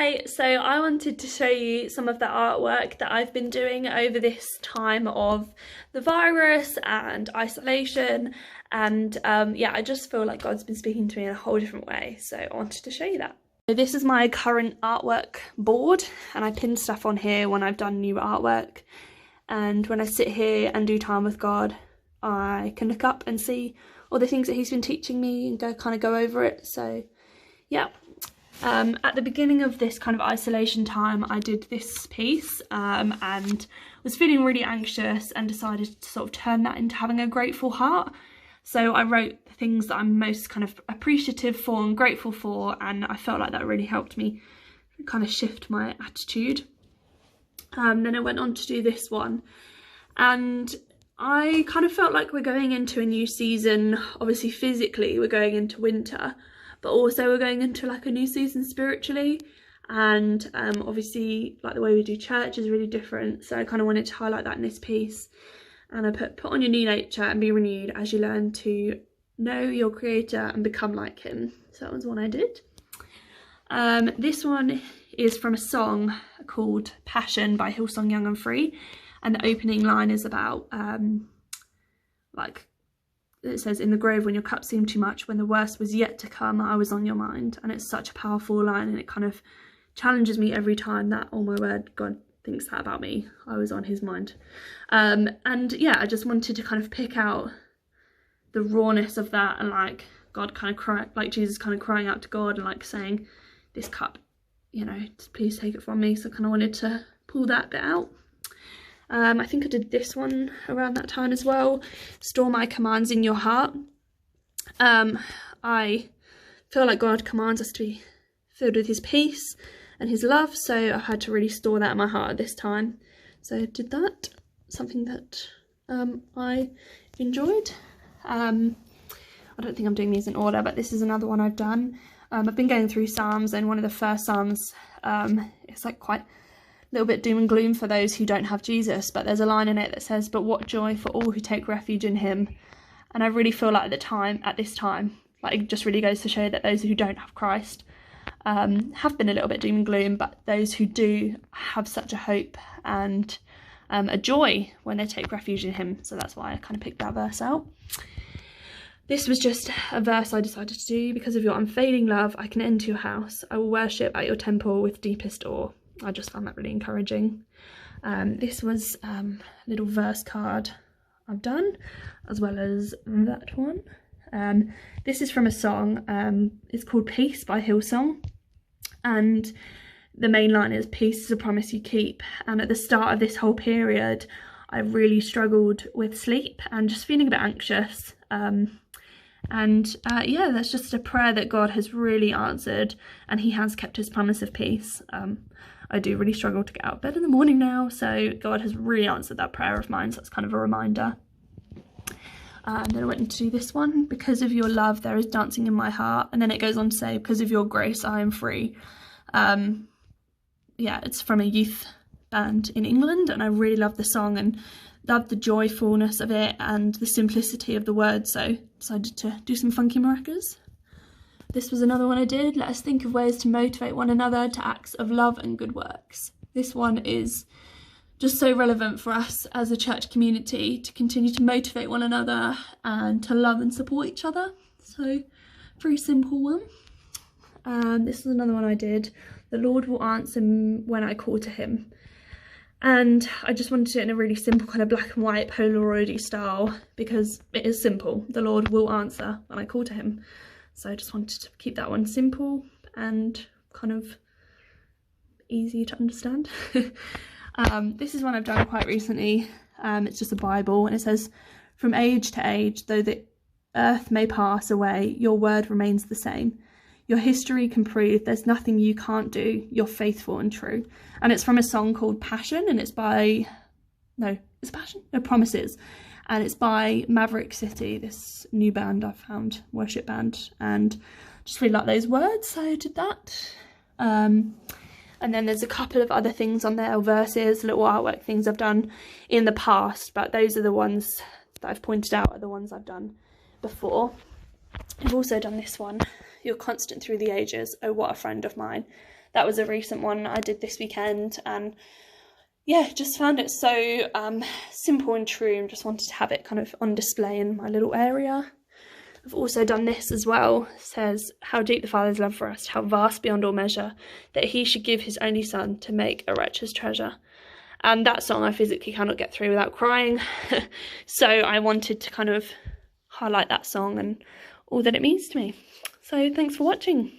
Hi, so I wanted to show you some of the artwork that I've been doing over this time of the virus and isolation, and yeah, I just feel like God's been speaking to me in a whole different way, so I wanted to show you that. So this is my current artwork board, and I pin stuff on here when I've done new artwork, and when I sit here and do time with God, I can look up and see all the things that he's been teaching me and go over it. So yeah. At the beginning of this kind of isolation time, I did this piece and was feeling really anxious and decided to sort of turn that into having a grateful heart. So I wrote the things that I'm most kind of appreciative for and grateful for, and I felt like that really helped me kind of shift my attitude. Then I went on to do this one, and I kind of felt like we're going into a new season. Obviously physically we're going into winter, but also we're going into like a new season spiritually, and obviously like the way we do church is really different, so I kind of wanted to highlight that in this piece. And I put on your new nature and be renewed as you learn to know your creator and become like him. So that was one I did. This one is from a song called Passion by Hillsong Young and Free, and the opening line is about like, it says, "In the grove when your cup seemed too much, when the worst was yet to come, I was on your mind." And it's such a powerful line, and it kind of challenges me every time that, oh my word, God thinks that about me. I was on his mind. And yeah, I just wanted to kind of pick out the rawness of that, and like God kind of like Jesus kind of crying out to God and like saying, this cup, you know, please take it from me. So I kind of wanted to pull that bit out. I think I did this one around that time as well. Store my commands in your heart. I feel like God commands us to be filled with his peace and his love, so I had to really store that in my heart at this time. So I did that, something that I enjoyed. I don't think I'm doing these in order, but this is another one I've done. I've been going through Psalms, and one of the first Psalms, it's like quite little bit doom and gloom for those who don't have Jesus, but there's a line in it that says, "But what joy for all who take refuge in him." And I really feel like at this time, like it just really goes to show that those who don't have Christ have been a little bit doom and gloom, but those who do have such a hope and a joy when they take refuge in him. So that's why I kind of picked that verse out. This was just a verse I decided to do. "Because of your unfailing love, I can enter your house. I will worship at your temple with deepest awe." I just found that really encouraging. This was a little verse card I've done, as well as that one. This is from a song, it's called Peace by Hillsong, and the main line is, "Peace is a promise you keep." And at the start of this whole period, I really struggled with sleep and just feeling a bit anxious. Yeah, that's just a prayer that God has really answered, and he has kept his promise of peace. I do really struggle to get out of bed in the morning now, so God has really answered that prayer of mine, so that's kind of a reminder. And then I went into this one, "Because of your love there is dancing in my heart," and then it goes on to say, "Because of your grace I am free." Yeah, it's from a youth band in England, and I really love the song and love the joyfulness of it and the simplicity of the words, so decided to do some funky maracas. This was another one I did. "Let us think of ways to motivate one another to acts of love and good works." This one is just so relevant for us as a church community to continue to motivate one another and to love and support each other. So, very simple one. This is another one I did. "The Lord will answer when I call to him." And I just wanted to do it in a really simple kind of black and white Polaroid style, because it is simple. The Lord will answer when I call to him. So I just wanted to keep that one simple and kind of easy to understand. This is one I've done quite recently. It's just a Bible, and it says, "From age to age, though the earth may pass away, your word remains the same. Your history can prove there's nothing you can't do. You're faithful and true." And it's from a song called Passion, and it's by, no, is it Passion? No, Promises. And it's by Maverick City, this new band I've found, worship band, and just really like those words, so I did that. And then there's a couple of other things on there, verses, little artwork things I've done in the past, but those are the ones that I've pointed out are the ones I've done before. I've also done this one, "You're constant through the ages, oh what a friend of mine. that was a recent one I did this weekend, and yeah, just found it so simple and true, and just wanted to have it kind of on display in my little area. I've also done this as well. It says, how deep the Father's love for us, how vast beyond all measure, that he should give his only son to make a wretch's treasure. And that song I physically cannot get through without crying. So I wanted to kind of highlight that song and all that it means to me. So thanks for watching.